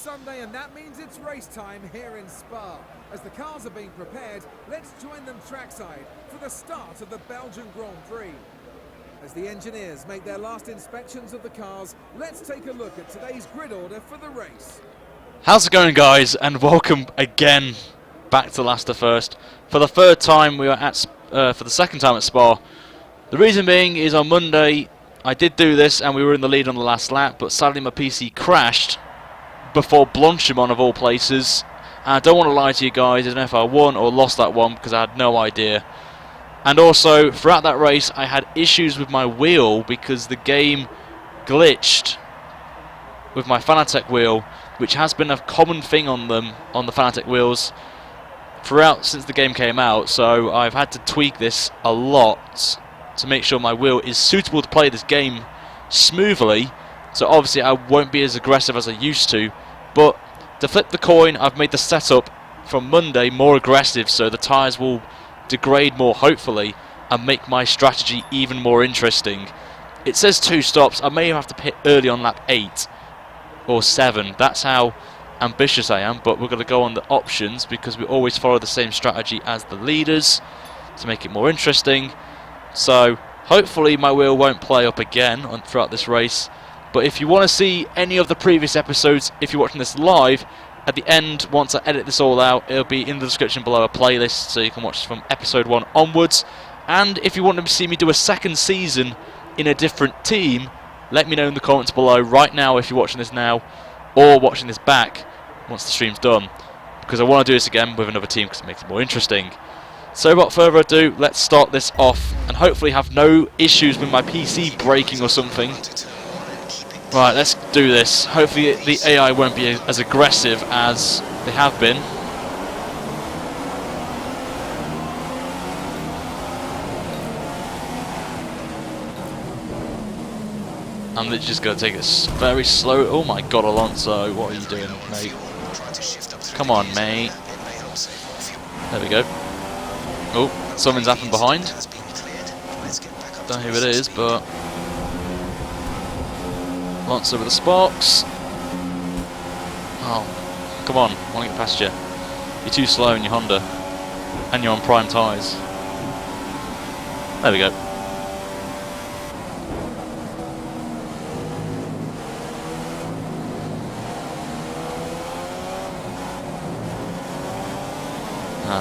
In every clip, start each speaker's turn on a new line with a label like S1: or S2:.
S1: Sunday, and that means it's race time here in Spa. As the cars are being prepared, let's join them trackside for the start of the Belgian Grand Prix. As the engineers make their last inspections of the cars, let's take a look at today's grid order for the race.
S2: How's it going, guys, and welcome again back to Last to First. For the third time, we are at for the second time at Spa. The reason being is on Monday I did do this and we were in the lead on the last lap, but sadly my PC crashed before Blanchimont of all places. And I don't want to lie to you guys, I don't know if I won or lost that one because I had no idea. And also, throughout that race I had issues with my wheel because the game glitched with my Fanatec wheel, which has been a common thing on them, on the Fanatec wheels, throughout since the game came out. So I've had to tweak this a lot to make sure my wheel is suitable to play this game smoothly. So obviously I won't be as aggressive as I used to, but to flip the coin, I've made the setup from Monday more aggressive, so the tyres will degrade more hopefully and make my strategy even more interesting. It says 2 stops, I may have to pit early on lap 8 or 7, that's how ambitious I am, but we're going to go on the options because we always follow the same strategy as the leaders to make it more interesting. So hopefully my wheel won't play up again throughout this race. But if you want to see any of the previous episodes, if you're watching this live, at the end, once I edit this all out, it'll be in the description below a playlist so you can watch from episode 1 onwards. And if you want to see me do a second season in a different team, let me know in the comments below right now if you're watching this now or watching this back once the stream's done, because I want to do this again with another team because it makes it more interesting. So without further ado, let's start this off and hopefully have no issues with my PC breaking or something. Right, let's do this. Hopefully the AI won't be as aggressive as they have been. I'm literally just going to take it very slow. Oh my god, Alonso, what are you doing, mate? Come on, mate. There we go. Oh, something's happened behind. Don't know who it is, but Alonso with the sparks. Oh, come on, I want to get past you. You're too slow in your Honda, and you're on prime tyres. There we go.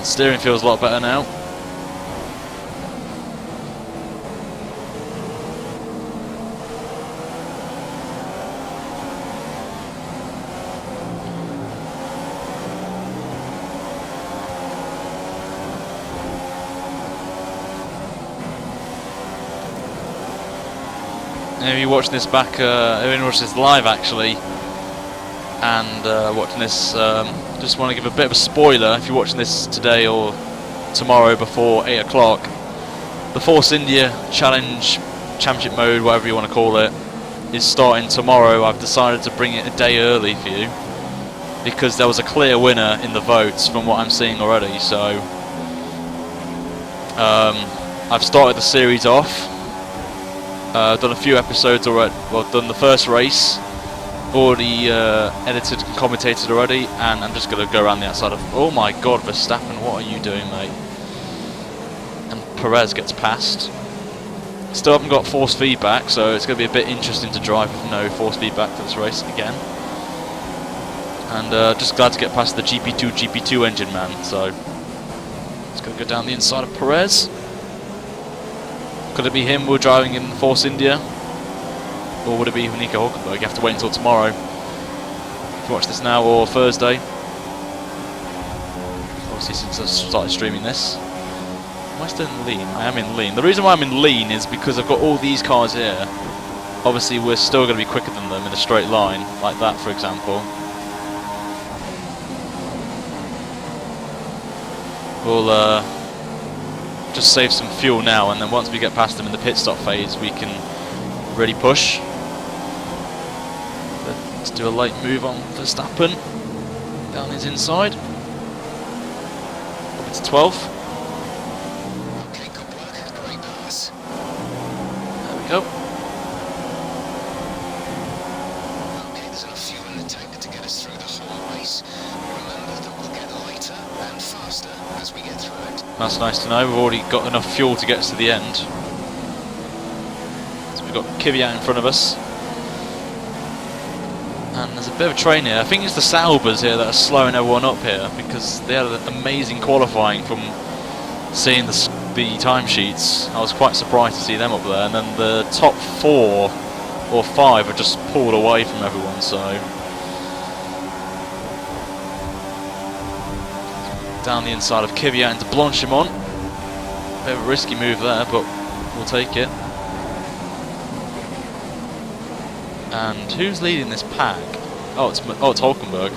S2: Steering feels a lot better now. If you're watching this back, if you're watching this live actually, and watching this, just want to give a bit of a spoiler. If you're watching this today or tomorrow before 8 o'clock, the Force India Challenge Championship mode, whatever you want to call it, is starting tomorrow. I've decided to bring it a day early for you because there was a clear winner in the votes from what I'm seeing already. So I've started the series off. Done a few episodes already. Well, done the first race. Already edited and commentated already, and I'm just going to go around the outside of... Oh my god, Verstappen, what are you doing, mate? And Perez gets passed. Still haven't got force feedback, so it's going to be a bit interesting to drive with no force feedback for this race again. And just glad to get past the GP2 engine man, so it's going to go down the inside of Perez. Could it be him we're driving in Force India? Or would it be Nico Hulkenberg? You have to wait until tomorrow. If you watch this now or Thursday. Obviously since I started streaming this. Am I still in lean? I am in lean. The reason why I'm in lean is because I've got all these cars here. Obviously we're still going to be quicker than them in a straight line. Like that, for example. We'll just save some fuel now, and then once we get past them in the pit stop phase we can really push. Let's do a light move on Verstappen down his inside. Up to 12th.
S3: Okay, good work. Great pass.
S2: There we go.
S3: Okay, there's enough fuel in the tank to get us through the whole race. Remember that we'll get lighter and faster as we get through it.
S2: That's nice to know. We've already got enough fuel to get us to the end. So we've got Kvyat in front of us. And there's a bit of a train here. I think it's the Saubers here that are slowing everyone up here, because they had an amazing qualifying from seeing the timesheets. I was quite surprised to see them up there. And then the top 4 or 5 have just pulled away from everyone, so... Down the inside of Kvyat into Blanchimont. Bit of a risky move there, but we'll take it. And who's leading this pack? Oh, it's Hulkenberg.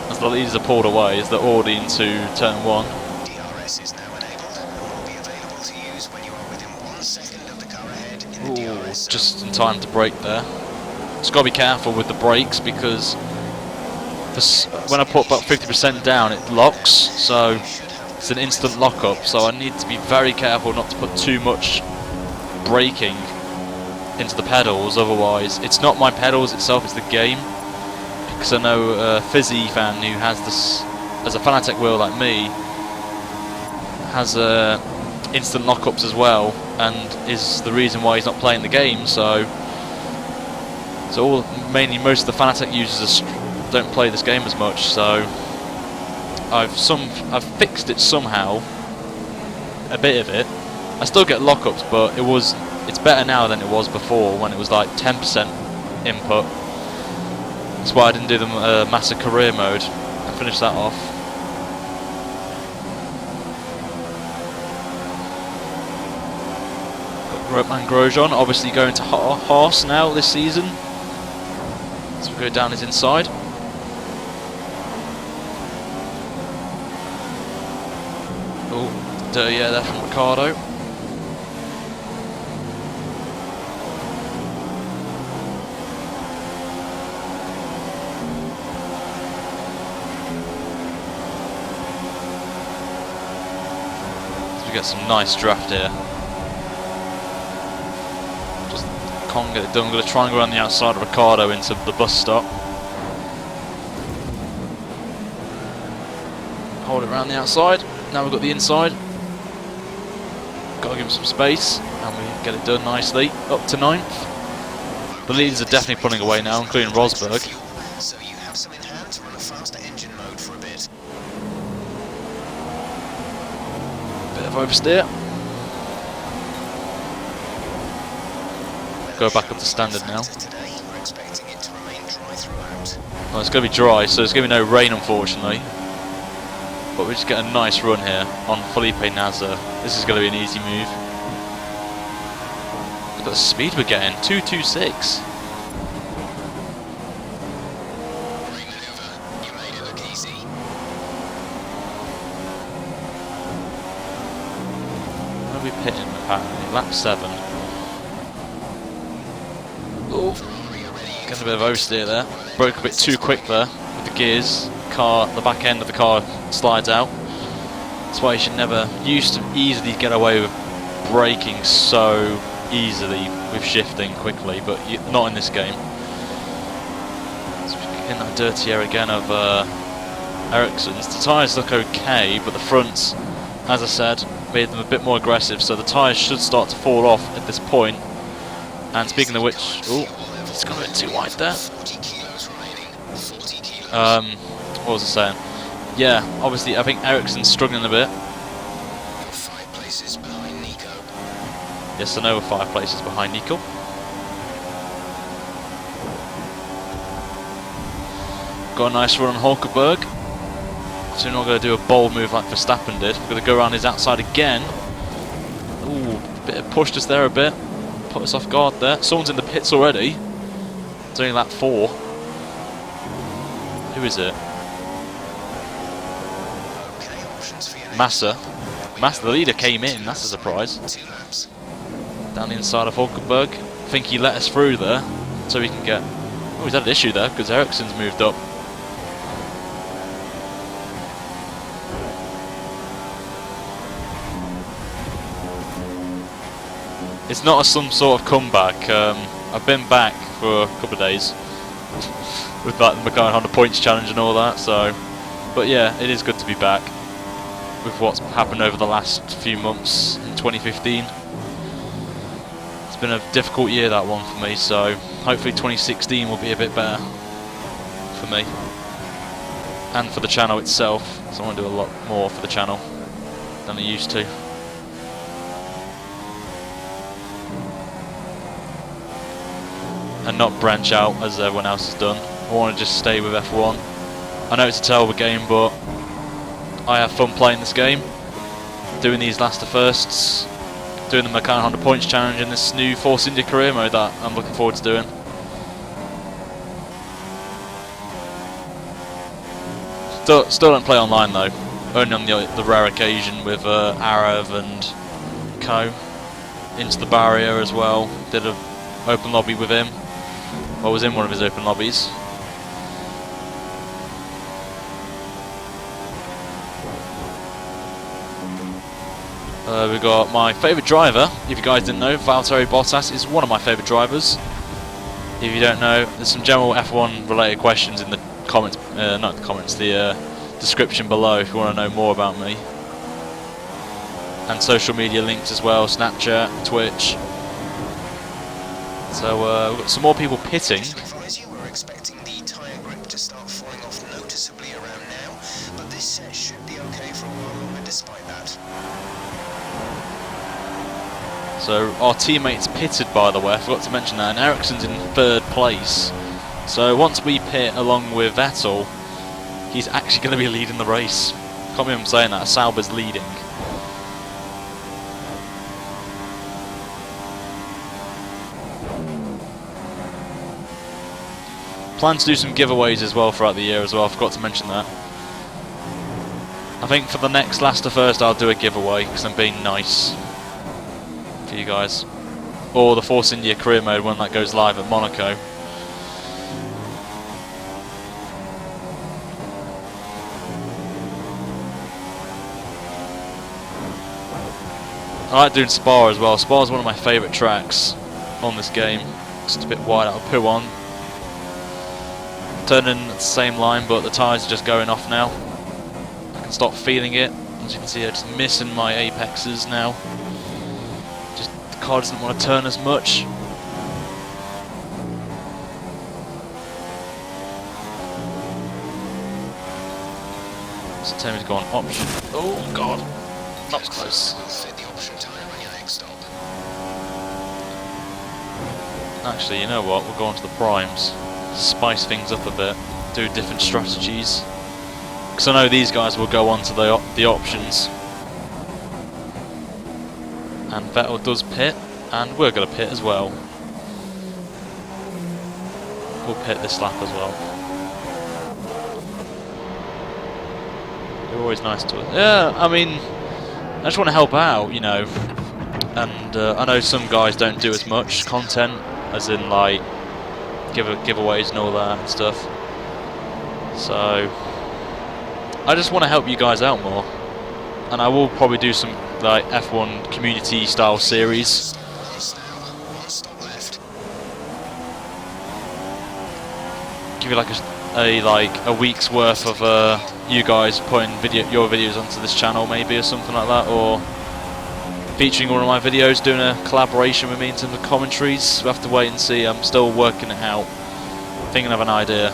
S2: As the leaders are pulled away, as they're already into turn 1.
S3: DRS is now enabled and will be available to use when you are within 1 second of the car ahead in the DRS zone.
S2: Just in time to brake there. Just got to be careful with the brakes, because when I put about 50% down, it locks, so it's an instant lock-up. So I need to be very careful not to put too much braking into the pedals, otherwise it's not my pedals itself, it's the game. Because I know a Fizzy fan who has this as a Fanatec wheel like me has instant lockups as well, and is the reason why he's not playing the game. So mainly most of the Fanatec users don't play this game as much. So I've fixed it somehow, a bit of it. I still get lockups, but it's better now than it was before, when it was like 10% input. That's why I didn't do the Master Career mode and finish that off. Got Roman Grosjean obviously going to Haas now this season. So we go down his inside. Oh, dirty air there from Ricciardo. Get some nice draft here. Just can't get it done. I'm going to try and go around the outside of Ricciardo into the bus stop. Hold it around the outside. Now we've got the inside. Got to give him some space, and we get it done nicely. Up to 9th. The leaders are definitely pulling away now, including Rosberg.
S3: So you have some in hand to run a faster engine mode for a bit.
S2: Bit of oversteer. Go back up to standard now. Well, it's going to be dry, so there's going to be no rain, unfortunately. But we just get a nice run here on Felipe Nasr. This is going to be an easy move. Look at the speed we're getting, 226. Where are we pitting apparently? Lap 7. Oh, getting a bit of oversteer there. Broke a bit too quick there with the gears. The back end of the car slides out. That's why you should never used to easily get away with braking so easily with shifting quickly, but not in this game. So in that dirty air again of Ericsson's. The tyres look okay, but the fronts, as I said, made them a bit more aggressive, so the tyres should start to fall off at this point. And speaking of which, oh, it's gone a bit too wide there. What was I saying? Yeah, obviously I think Ericsson's struggling a bit.
S3: 5 places behind Nico.
S2: Yes, I know we're 5 places behind Nico. Got a nice run on Hulkenberg. So we're not going to do a bold move like Verstappen did. We're going to go around his outside again. Ooh, pushed us there a bit. Put us off guard there. Someone's in the pits already. It's only lap 4. Who is it? Massa. The leader came in, that's a surprise. Down the inside of Hulkenberg. I think he let us through there, so we can get... Oh, he's had an issue there, because Ericsson's moved up. It's not some sort of comeback. I've been back for a couple of days, with like the Mclaren Honda Points Challenge and all that. So, but yeah, it is good to be back with what's happened over the last few months in 2015. It's been a difficult year, that one, for me, so hopefully 2016 will be a bit better for me and for the channel itself. So I want to do a lot more for the channel than I used to. And not branch out as everyone else has done. I want to just stay with F1. I know it's a terrible game, but I have fun playing this game, doing these last to firsts, doing the Mclaren Honda Points Challenge in this new Force India career mode that I'm looking forward to doing. Still don't play online though, only on the rare occasion with Arav and Co. Into the barrier as well. Did an open lobby with him. I was in one of his open lobbies. We got my favourite driver. If you guys didn't know, Valtteri Bottas is one of my favourite drivers. If you don't know, there's some general F1 related questions in the comments, not the comments, the description below if you want to know more about me. And social media links as well, Snapchat, Twitch. So we've got some more people pitting.
S3: We're expecting the tyre grip to start falling off noticeably around now, but this set should be okay for a while longer despite that.
S2: So our teammates pitted, by the way, I forgot to mention that, and Ericsson's in 3rd place. So once we pit along with Vettel, he's actually going to be leading the race. Can't believe I'm saying that, Sauber's leading. Plan to do some giveaways as well throughout the year as well, I forgot to mention that. I think for the next last to first I'll do a giveaway because I'm being nice for you guys. Or the Force India career mode when that goes live at Monaco. I like doing Spa as well. Spa is one of my favourite tracks on this game. It's a bit wide out of poo on. Turning at the same line, but the tyres are just going off now. I can start feeling it. As you can see, I'm just missing my apexes now. Just the car doesn't want to turn as much. So Tammy's gone option. Oh god, that was close.
S3: Fit the option tyre on your next stop.
S2: Actually, you know what? We'll go on to the primes. Spice things up a bit, do different strategies, because I know these guys will go on to the options. And Vettel does pit, and we're going to pit as well. We'll pit this lap as well. They're always nice to us. Yeah, I mean, I just want to help out, you know, and I know some guys don't do as much content, as in like giveaways and all that and stuff. So I just want to help you guys out more, and I will probably do some like F1 community style series. Give you like a week's worth of you guys putting your videos onto this channel maybe, or something like that, or featuring one of my videos, doing a collaboration with me in terms of commentaries. We'll have to wait and see. I'm still working it out, thinking of an idea.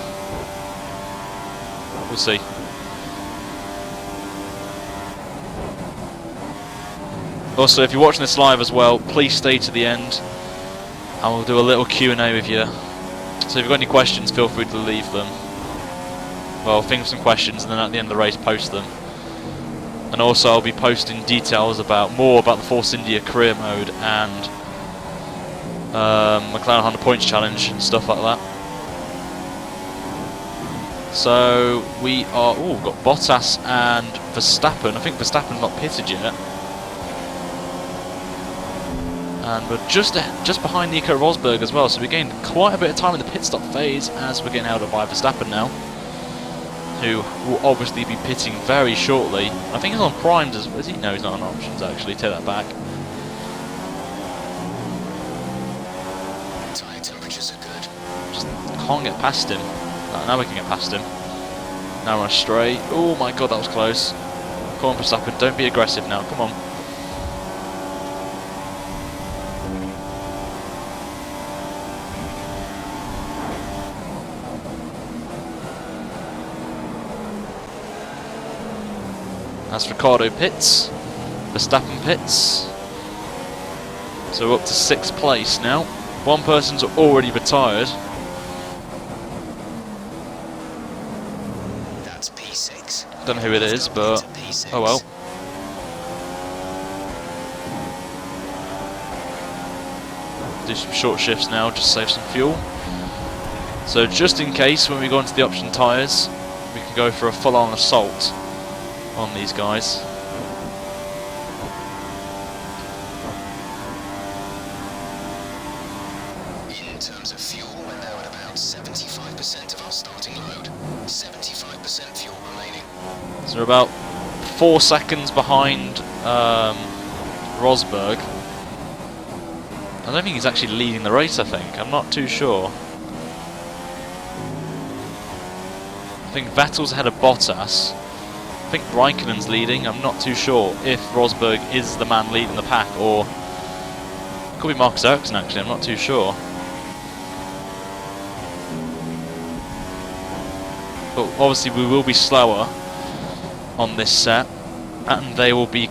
S2: We'll see. Also, if you're watching this live as well, please stay to the end and we'll do a little Q&A with you. So if you've got any questions, feel free to leave them. Well, think of some questions and then at the end of the race post them. And also I'll be posting details more about the Force India career mode and Mclaren Honda Points Challenge and stuff like that. So we are, we've got Bottas and Verstappen. I think Verstappen's not pitted yet. And we're just behind Nico Rosberg as well, so we're getting quite a bit of time in the pit stop phase as we're getting held up by Verstappen now, who will obviously be pitting very shortly. I think he's on primes as well. Is he? No, he's not on options actually. Take that back.
S3: Tyre temperatures are good.
S2: Just can't get past him. Now we can get past him. Now we're on a straight. Oh my god, that was close. Come on, Verstappen, don't be aggressive now. Come on. As Ricciardo pits, Verstappen pits. So we're up to 6th place now. One person's already retired.
S3: That's P6.
S2: Don't know who it is, but oh well. Do some short shifts now, just save some fuel. So just in case when we go into the option tyres, we can go for a full-on assault on these guys.
S3: In terms of fuel, we're now at about 75% of our starting load. 75% fuel remaining.
S2: So we're about 4 seconds behind Rosberg. I don't think he's actually leading the race, I think. I'm not too sure. I think Vettel's ahead of Bottas. I think Raikkonen's leading. I'm not too sure if Rosberg is the man leading the pack, or it could be Marcus Ericsson actually, I'm not too sure. But obviously we will be slower on this set, and they will be,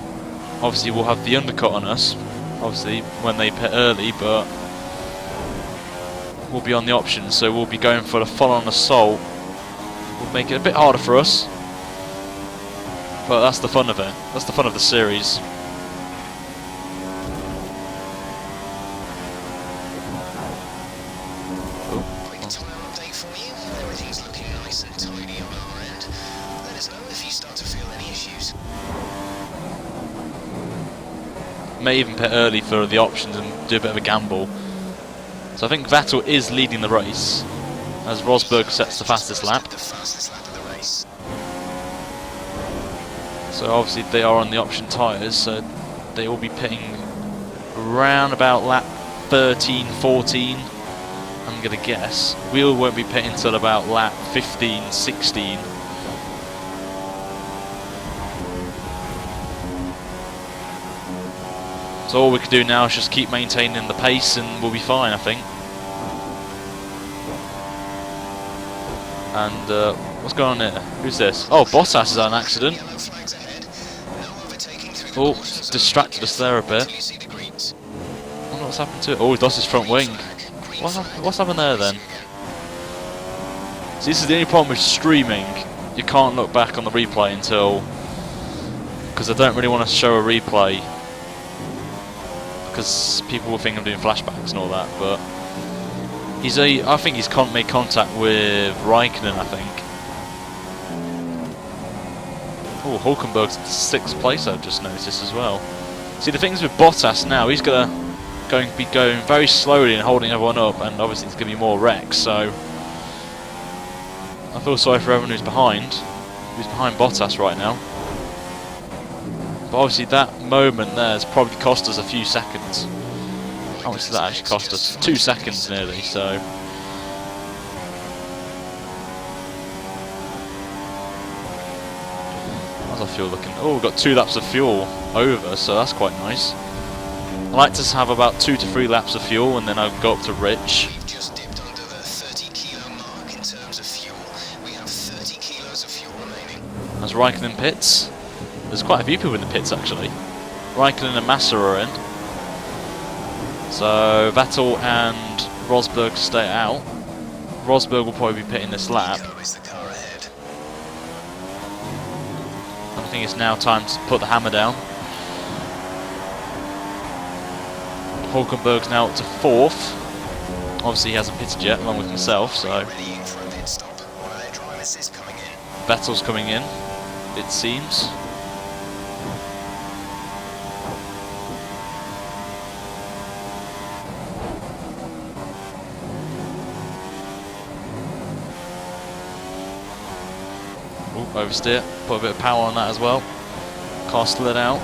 S2: obviously we'll have the undercut on us, obviously when they pit early, but we'll be on the option, so we'll be going for the full-on assault. We'll make it a bit harder for us. But that's the fun of it. That's the fun of the series.
S3: Quick tyre update for you. Everything's looking nice and tidy on our end. Let us know if you start to feel any issues.
S2: May even pit early for the options and do a bit of a gamble. So I think Vettel is leading the race as Rosberg sets the fastest lap.
S3: The fastest lap of the race.
S2: So obviously they are on the option tyres, so they will be pitting around about lap 13, 14, I'm going to guess. We won't be pitting until about lap 15, 16. So all we can do now is just keep maintaining the pace and we'll be fine, I think. And what's going on here? Who's this? Oh, Bottas is on an accident. Oh, distracted us there a bit. I wonder what's happened to it. Oh, he's lost his front wing. What's happened there then? See, this is the only problem with streaming. You can't look back on the replay until... because I don't really want to show a replay. Because people will think I'm doing flashbacks and all that, but... I think he's made contact with Raikkonen, I think. Oh, Hulkenberg's 6th place, I've just noticed as well. See, the things with Bottas now, he's going to be going very slowly and holding everyone up, and obviously there's going to be more wrecks, so... I feel sorry for everyone who's behind Bottas right now. But obviously that moment there has probably cost us a few seconds. How much did that actually cost us? 2 seconds nearly, so... How's our fuel looking? Oh, we've got 2 laps of fuel over, so that's quite nice. I like to have about 2 to 3 laps of fuel, and then I'll go up to Rich.
S3: We've just dipped under the 30 kilo mark in terms of fuel. We have 30 kilos of fuel remaining.
S2: As Raikkonen pits. There's quite a few people in the pits actually. Raikkonen and Massa are in. So Vettel and Rosberg stay out. Rosberg will probably be pitting this lap.
S3: Is the car ahead.
S2: I think it's now time to put the hammer down. Hulkenberg's now up to 4th. Obviously he hasn't pitted yet, along with himself, so...
S3: Ready in for a pit stop. One of their drivers is coming in.
S2: Vettel's coming in, it seems. Oversteer, put a bit of power on that as well. Car slid out.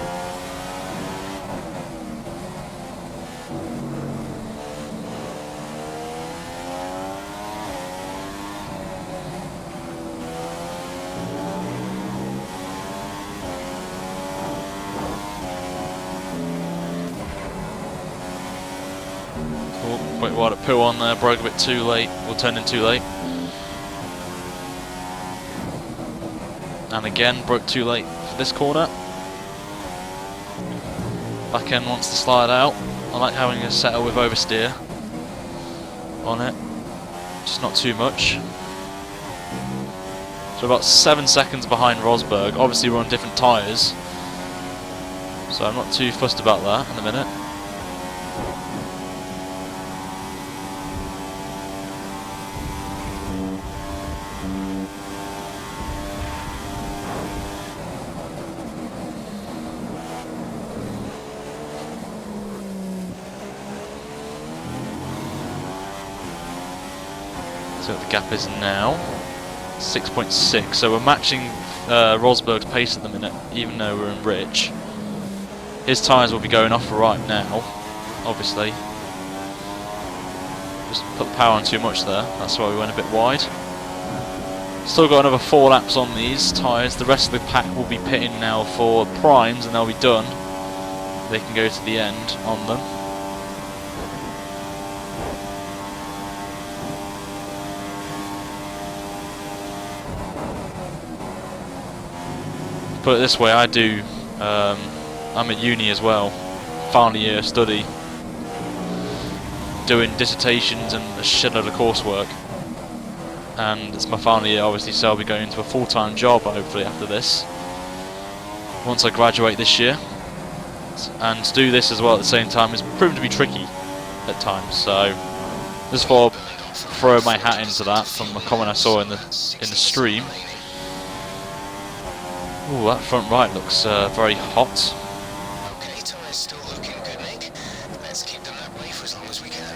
S2: Quite wide at Pill on there, broke a bit too late, or turned in too late. And again, broke too late for this corner. Back end wants to slide out. I like having a setup with oversteer on it, just not too much. So about 7 seconds behind Rosberg. Obviously we're on different tyres, so I'm not too fussed about that in a minute. See what the gap is now. 6.6, so we're matching Rosberg's pace at the minute, even though we're in rich. His tyres will be going off right now, obviously. Just put the power on too much there, that's why we went a bit wide. Still got another 4 laps on these tyres. The rest of the pack will be pitting now for primes and they'll be done. They can go to the end on them. Put it this way, I do, I'm at uni as well, final year study, doing dissertations and a shitload of coursework, and it's my final year obviously, so I'll be going into a full-time job hopefully after this, once I graduate this year. And to do this as well at the same time is proven to be tricky at times, so just for throw my hat into that from a comment I saw in the stream. Ooh, that front right looks very hot.
S3: Okay, tyres still looking good, Nick. Let's keep them that way for as long as we can.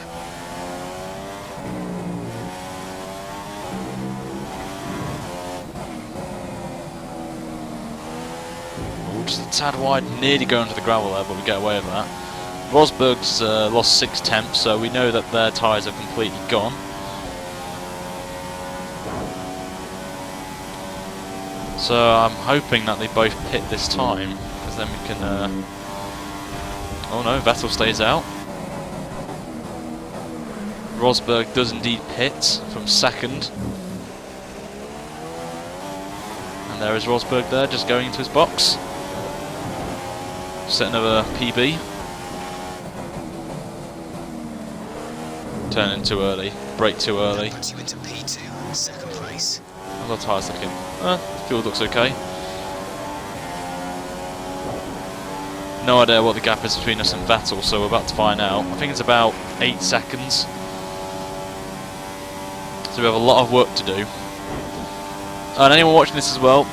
S2: Ooh, just a tad wide, nearly going to the gravel there, but we get away with that. Rosberg's lost 6 tenths, so we know that their tyres are completely gone. So I'm hoping that they both pit this time, because then we can... oh no, Vettel stays out. Rosberg does indeed pit from second. And there is Rosberg there, just going into his box. Set another PB. Turn in too early, brake too early.
S3: Puts you into P2, second place.
S2: How's our tyres looking? Fuel looks okay. No idea what the gap is between us and Vettel, so we're about to find out. I think it's about 8 seconds. So we have a lot of work to do. And anyone watching this as well,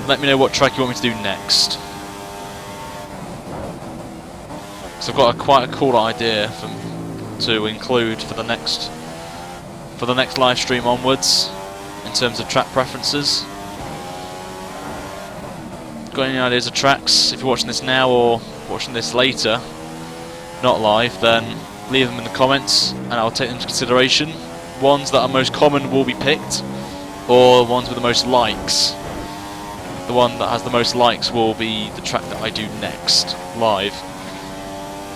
S2: let me know what track you want me to do next. So I've got quite a cool idea to include for the next live stream onwards. In terms of track preferences. Got any ideas of tracks? If you're watching this now or watching this later, not live, then leave them in the comments and I'll take them into consideration. Ones that are most common will be picked, or ones with the most likes. The one that has the most likes will be the track that I do next, live.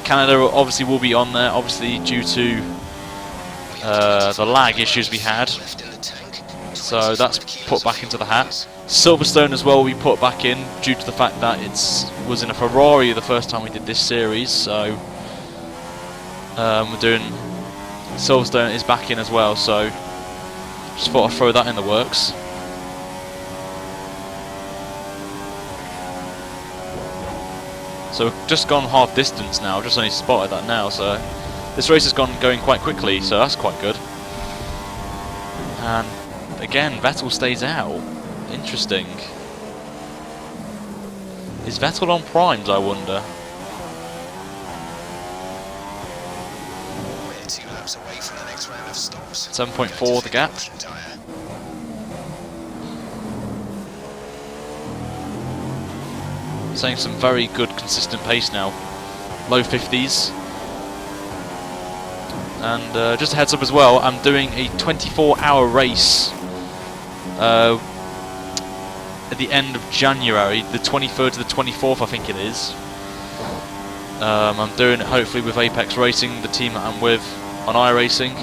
S2: Canada obviously will be on there, obviously due to the lag issues we had. So that's put back into the hat. Silverstone as well we put back in due to the fact that it was in a Ferrari the first time we did this series, so we're doing Silverstone is back in as well, so just thought I'd throw that in the works. So we've just gone half distance now, just only spotted that now, so this race has going quite quickly, so that's quite good. And again, Vettel stays out. Interesting. Is Vettel on primes, I wonder?
S3: We're 2 laps away from the next round of stops.
S2: 7.4 the gap. Saying some very good consistent pace now. Low 50s. And just a heads up as well, I'm doing a 24-hour race at the end of January, the 23rd to the 24th I think it is. I'm doing it hopefully with Apex Racing, the team that I'm with, on iRacing.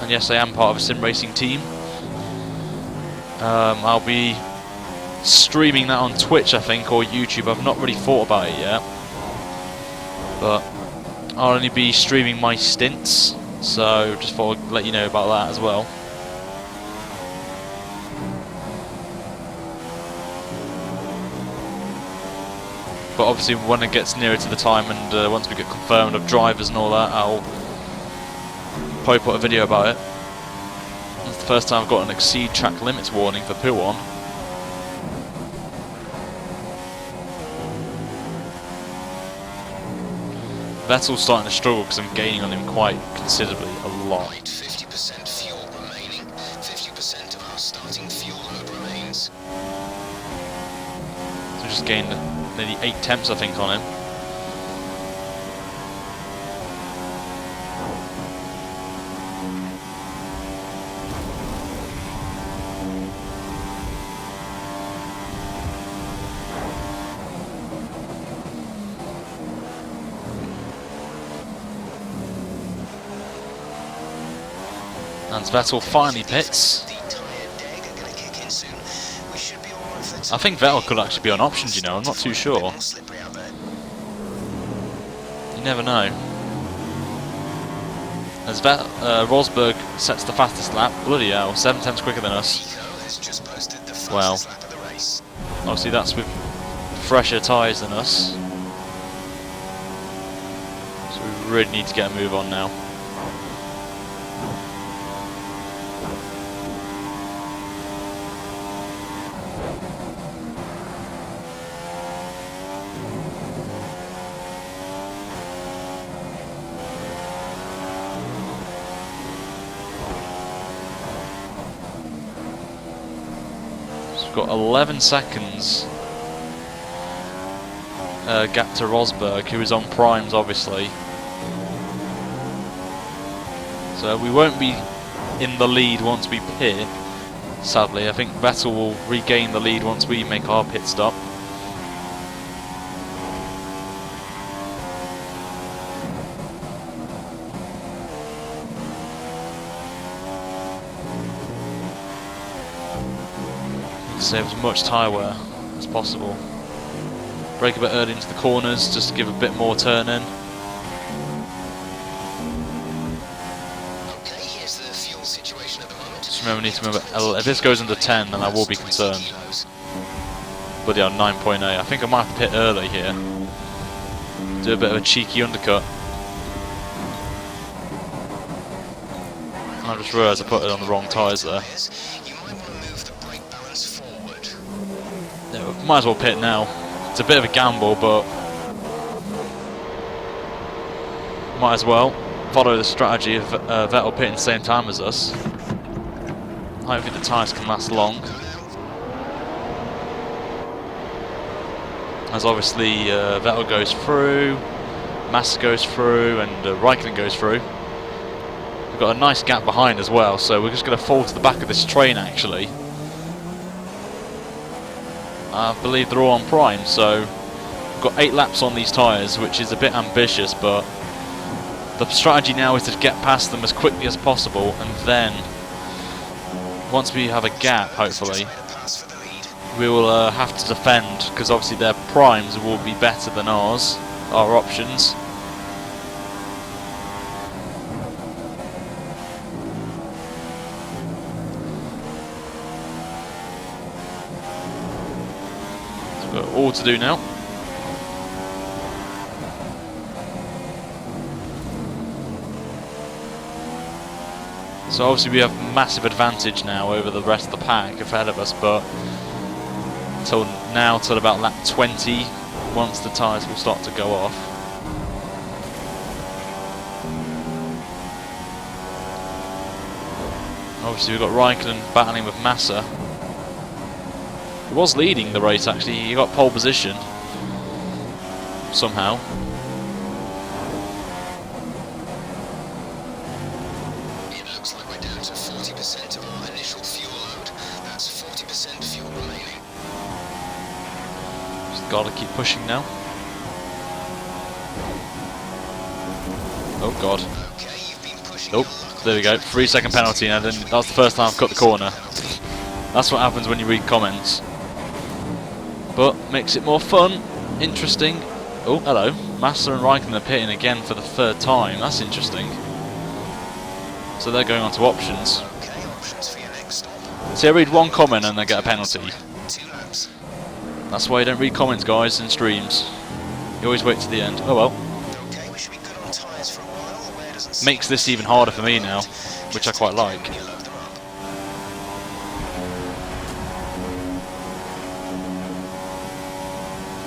S2: And yes, I am part of a sim racing team. I'll be streaming that on Twitch, I think, or YouTube. I've not really thought about it yet. But I'll only be streaming my stints, so just thought I'd let you know about that as well. But obviously when it gets nearer to the time and once we get confirmed of drivers and all that, I'll probably put a video about it. It's the first time I've got an exceed track limits warning for P1. Vettel's starting to struggle because I'm gaining on him quite considerably, a lot.
S3: 50% fuel remaining. 50% of our starting fuel load remains.
S2: So just gained nearly 8 temps, I think, on him. And Vettel finally pits. I think Vettel could actually be on options, you know, I'm not too sure. You never know. As Rosberg sets the fastest lap, bloody hell, 7 temps quicker than us. Well, obviously that's with fresher tyres than us. So we really need to get a move on now. Got 11 seconds gap to Rosberg, who is on primes obviously, so we won't be in the lead once we pit, sadly. I think Vettel will regain the lead once we make our pit stop. Save as much tyre wear as possible. Brake a bit early into the corners just to give a bit more turn in.
S3: Okay, here's the fuel situation at the moment.
S2: Just remember, we need to remember, if this goes under 10 then I will be concerned. Bloody hell, 9.8. I think I might have to pit early here. Do a bit of a cheeky undercut. I just realised I put it on the wrong tyres there. Yeah, might as well pit now. It's a bit of a gamble, but might as well follow the strategy of Vettel pitting at the same time as us. I don't think the tyres can last long, as obviously Vettel goes through, Massa goes through, and Raikkonen goes through. We've got a nice gap behind as well, so we're just going to fall to the back of this train actually. I believe they're all on prime, so we've got 8 laps on these tyres, which is a bit ambitious, but the strategy now is to get past them as quickly as possible, and then once we have a gap, hopefully, we will have to defend, because obviously their primes will be better than ours, our options. All to do now. So obviously we have massive advantage now over the rest of the pack ahead of us, but till about lap 20, once the tyres will start to go off. Obviously we've got Raikkonen battling with Massa. He was leading the race actually, he got pole position somehow.
S3: It looks like we're down to 40% of our initial fuel load. That's 40% fuel remaining.
S2: Just gotta keep pushing now. Oh god.
S3: Okay,
S2: Oh, there we go. 3-second penalty, and then that was the first time I've cut the corner. That's what happens when you read comments. But makes it more fun, interesting. Oh, hello. Massa and Raikkonen are pitting again for the 3rd time. That's interesting. So they're going on to options.
S3: Okay, options for your next stop.
S2: See, I read one comment and they get a penalty.
S3: 2 laps.
S2: That's why you don't read comments, guys, in streams. You always wait to the end. Oh well.
S3: Okay, we should be good on tyres for a while. The wear doesn't seem
S2: Makes this even harder for me now, which I quite like.
S3: when you load them up.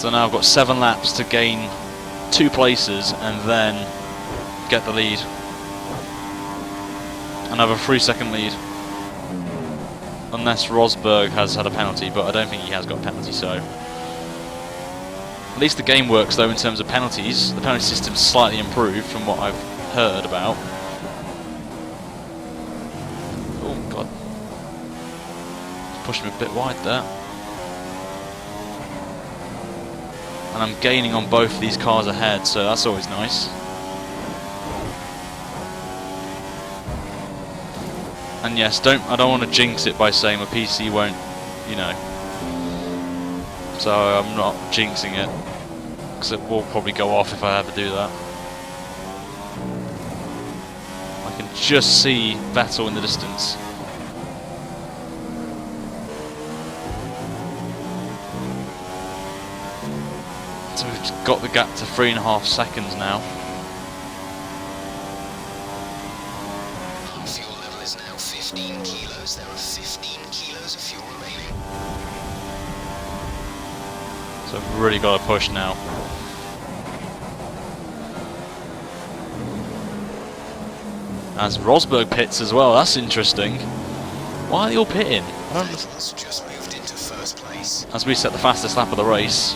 S2: So now I've got 7 laps to gain 2 places and then get the lead. Another 3-second lead. Unless Rosberg has had a penalty, but I don't think he has got a penalty, so. At least the game works though in terms of penalties. The penalty system's slightly improved from what I've heard about. Oh god. Pushed me a bit wide there. And I'm gaining on both these cars ahead, so that's always nice. And yes, I don't want to jinx it by saying my PC won't, you know. So I'm not jinxing it, because it will probably go off if I ever do that. I can just see Vettel in the distance. So we've just got the gap to 3.5 seconds now.
S3: Fuel level is now 15 kilos. There are 15 kilos of fuel remaining.
S2: So I've really got to push now. As Rosberg pits as well, that's interesting. Why are they all pitting? I don't understand.
S3: Vettel's just moved into 1st place.
S2: As we set the fastest lap of the race.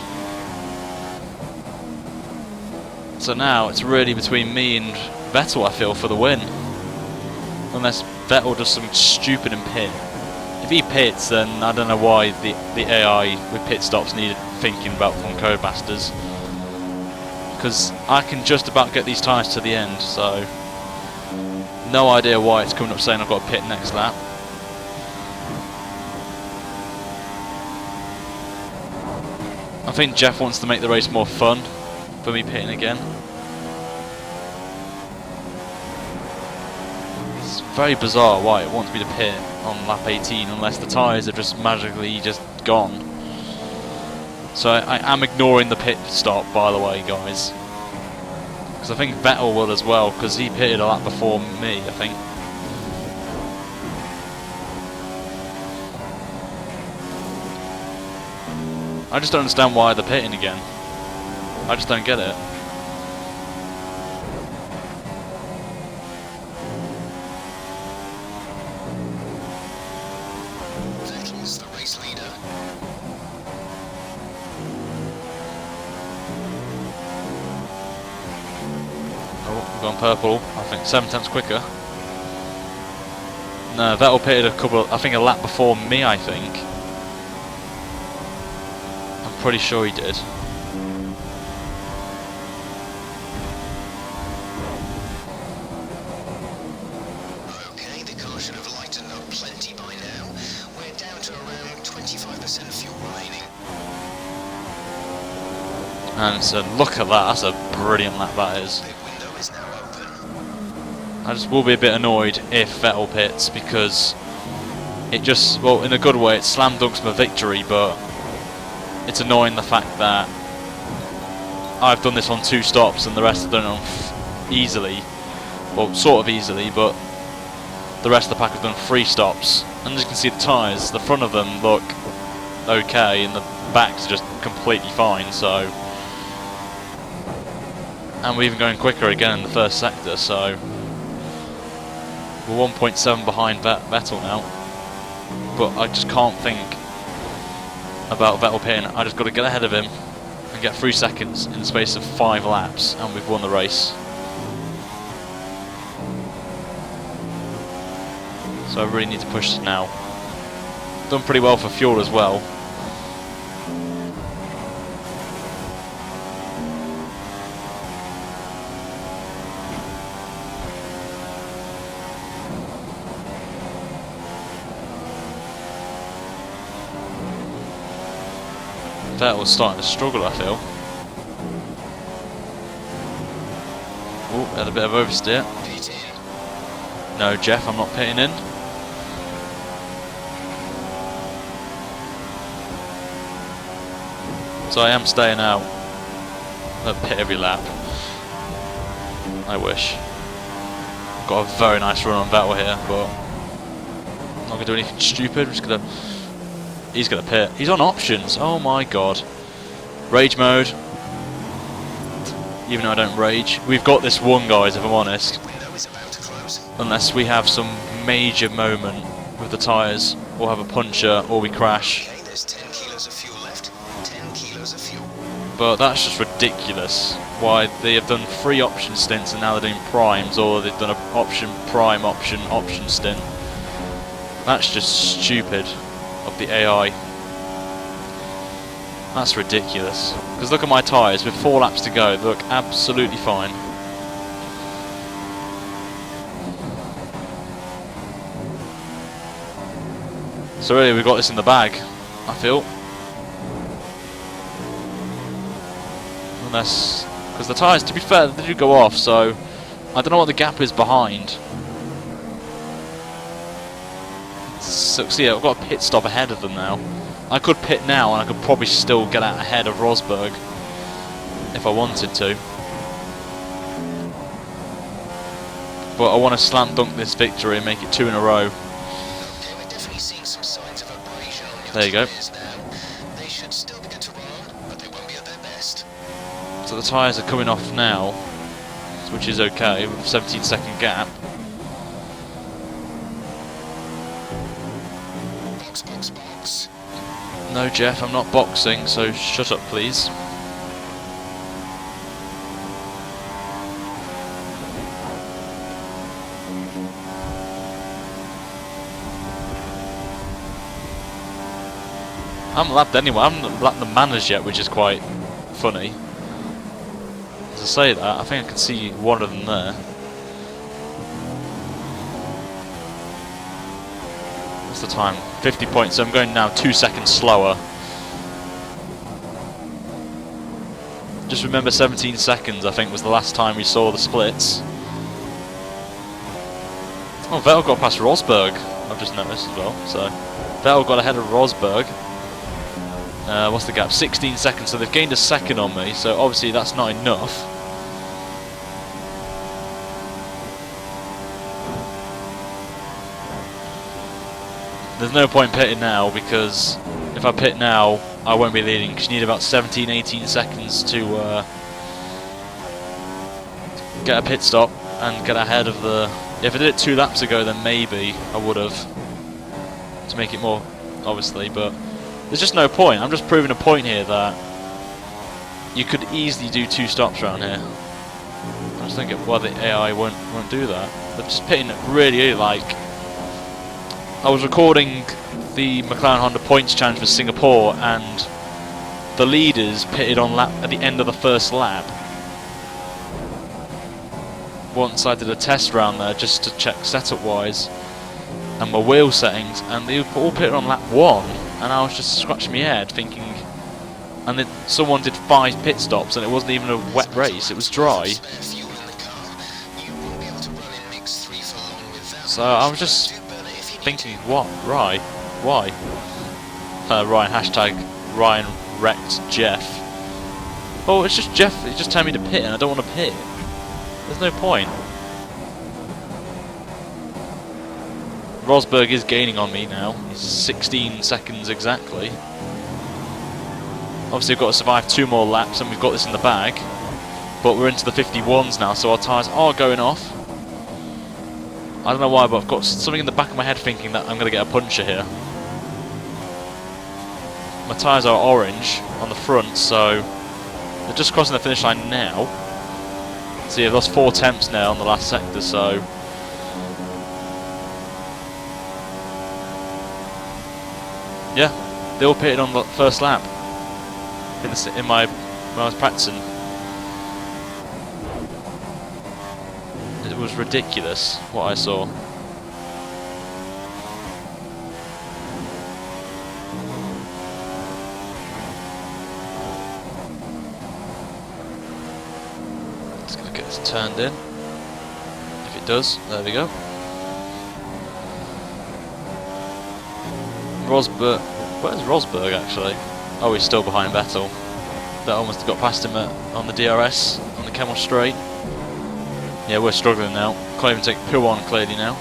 S2: So now it's really between me and Vettel, I feel, for the win. Unless Vettel does something stupid and pit. If he pits, then I don't know why the AI with pit stops needed thinking about from Codemasters. Because I can just about get these tyres to the end, so no idea why it's coming up saying I've got to pit next lap. I think Jeff wants to make the race more fun for me pitting again. It's very bizarre why it wants me to pit on lap 18 unless the tyres are just magically just gone. So I am ignoring the pit stop, by the way, guys. Because I think Vettel will as well, because he pitted a lap before me, I think. I just don't understand why they're pitting again. I just don't get it.
S3: Vettel's the race leader.
S2: Oh, we've gone purple. I think 7 tenths quicker. No, Vettel pitted I think a lap before me, I think. I'm pretty sure he did.
S3: Okay, the car should have lightened up plenty by now. We're down to around 25% fuel remaining.
S2: And so look at that, that's a brilliant lap that is.
S3: Pit window is now open.
S2: I just will be a bit annoyed if Vettel pits because it just, well, in a good way, it slam dunks my victory, but it's annoying the fact that I've done this on 2 stops and the rest have done it on easily, well, sort of easily, but the rest of the pack have done 3 stops. And as you can see, the tyres, the front of them look okay and the backs are just completely fine, so. And we're even going quicker again in the first sector, so we're 1.7 behind Vettel now. But I just can't think about Vettel pitting. I just got to get ahead of him and get 3 seconds in the space of 5 laps, and we've won the race. So I really need to push now. Done pretty well for fuel as well. Vettel's starting to struggle, I feel. Oh, had a bit of oversteer. No, Jeff, I'm not pitting in. So I am staying out. I'll pit every lap. I wish. Got a very nice run on Vettel here, but I'm not going to do anything stupid. I'm just going to... He's going to pit. He's on options. Oh my god. Rage mode. Even though I don't rage. We've got this one, guys, if I'm honest. Unless we have some major moment with the tyres, or have a puncture, or we crash.
S3: Okay, there's 10 kilos of fuel left. 10 kilos of fuel.
S2: But that's just ridiculous. Why they have done 3 option stints and now they're doing primes, or they've done an option, prime, option stint. That's just stupid of the AI. That's ridiculous. Because look at my tyres, with 4 laps to go, they look absolutely fine. So really, we've got this in the bag, I feel. Unless... Because the tyres, to be fair, they do go off, so... I don't know what the gap is behind. So, yeah, I've got a pit stop ahead of them now. I could pit now, and I could probably still get out ahead of Rosberg. If I wanted to. But I want to slam dunk this victory and make it 2 in a row. There you go.
S3: They should still be good to run, but they won't be at their best.
S2: So the tyres are coming off now, which is okay, with a 17-second gap.
S3: Box, box, box.
S2: No, Jeff, I'm not boxing, so shut up, please. I haven't lapped anyone. I haven't lapped the manners yet, which is quite funny. As I say that, I think I can see one of them there. What's the time? 50 points. So I'm going now 2 seconds slower. Just remember 17 seconds, I think, was the last time we saw the splits. Oh, Vettel got past Rosberg. I've just noticed as well. So Vettel got ahead of Rosberg. What's the gap? 16 seconds, so they've gained a second on me, so obviously that's not enough. There's no point pitting now, because if I pit now, I won't be leading, because you need about 17-18 seconds to get a pit stop and get ahead of the... If I did it 2 laps ago, then maybe I would have, to make it more, obviously, but... There's just no point. I'm just proving a point here that you could easily do 2 stops around here. I'm just thinking why the AI won't do that. They're just pitting really early. Like, I was recording the McLaren Honda points challenge for Singapore, and the leaders pitted on lap at the end of the first lap. Once I did a test round there just to check setup wise and my wheel settings, and they all pitted on lap 1. And I was just scratching my head thinking, and then someone did 5 pit stops and it wasn't even a wet race, it was dry. So I was just thinking, what? Right? Why? Ryan, hashtag Ryan wrecked Jeff. Oh, it's just Jeff, he's just telling me to pit and I don't want to pit. There's no point. Rosberg is gaining on me now. He's 16 seconds exactly. Obviously we've got to survive 2 more laps and we've got this in the bag. But we're into the 51s now, so our tyres are going off. I don't know why, but I've got something in the back of my head thinking that I'm going to get a puncture here. My tyres are orange on the front, so they're just crossing the finish line now. So yeah, I've lost 4 temps now on the last sector, so... Yeah, they all pitted on the first lap when I was practicing. It was ridiculous what I saw. gets turned in. If it does, there we go. Rosberg, where's Rosberg actually? Oh, he's still behind Vettel. That almost got past him on the DRS, on the Camel Straight. Yeah, we're struggling now. Can't even take P1 clearly now.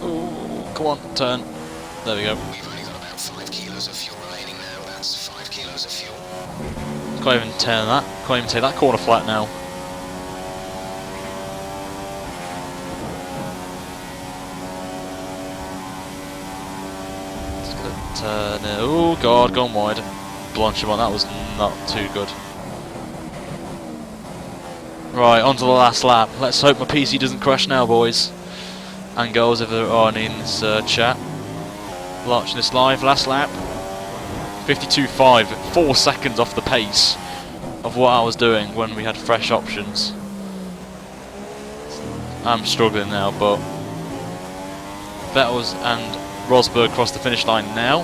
S2: Ooh, come on, turn. There we go.
S3: We've only got about 5 kilos of fuel remaining now. That's 5 kilos of fuel.
S2: Can't even turn that. Can't even take that corner flat now. Turn it. Oh god, gone wide. Blanchimont, that was not too good. Right, on to the last lap. Let's hope my PC doesn't crash now, boys and girls, if there are any in this chat. Watching this live, last lap. 52.5, 4 seconds off the pace of what I was doing when we had fresh options. I'm struggling now, but Vettel's and Rosberg crossed the finish line now.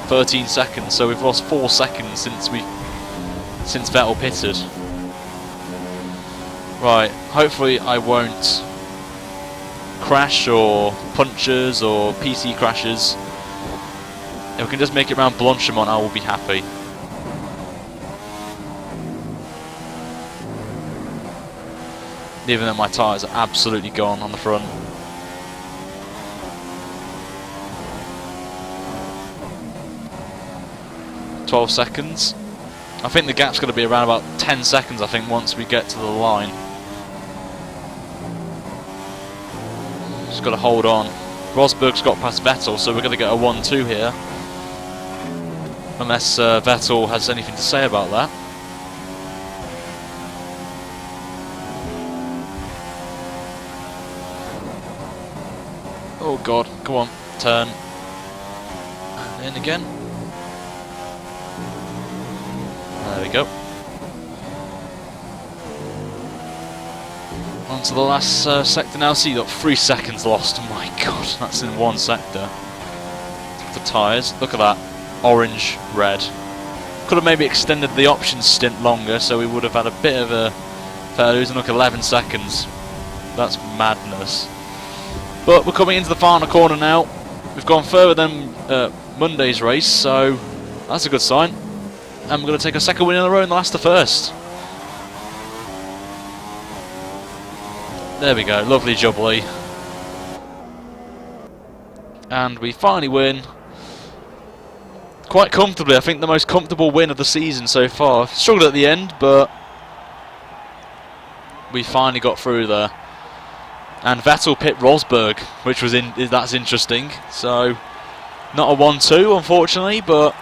S2: 13 seconds, so we've lost 4 seconds since Vettel pitted. Right, hopefully I won't crash or punctures or PC crashes. If we can just make it around Blanchimont, I will be happy. Even though my tyres are absolutely gone on the front. .12 seconds. I think the gap's going to be around about 10 seconds, I think, once we get to the line. Just got to hold on. Rosberg's got past Vettel, so we're going to get a 1-2 here. Unless Vettel has anything to say about that. Oh god, come on, turn. And in again. There we go. On to the last sector now. See, you got 3 seconds lost. Oh my god, that's in one sector. The tyres, look at that. Orange, red. Could have maybe extended the options stint longer, so we would have had a bit of a fair lose. And look, 11 seconds. That's madness. But we're coming into the final corner now. We've gone further than Monday's race, so that's a good sign. And we're going to take a second win in a row in the last to first. There we go, lovely jubbly. And we finally win. Quite comfortably, I think the most comfortable win of the season so far. Struggled at the end, but we finally got through there. And Vettel pit Rosberg, which was that's interesting. So, not a 1-2, unfortunately, but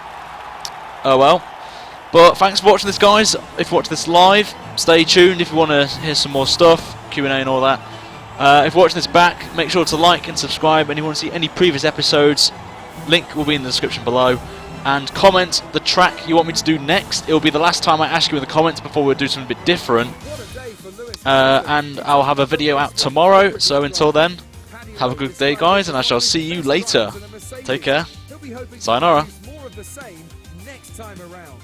S2: oh well. But thanks for watching this, guys. If you watch this live, stay tuned if you want to hear some more stuff, Q&A and all that. If you're watching this back, make sure to like and subscribe. And if you want to see any previous episodes, link will be in the description below. And comment the track you want me to do next. It will be the last time I ask you in the comments before we do something a bit different. And I'll have a video out tomorrow. So until then, have a good day, guys, and I shall see you later. Take care. Sayonara.
S1: More of the same next time around.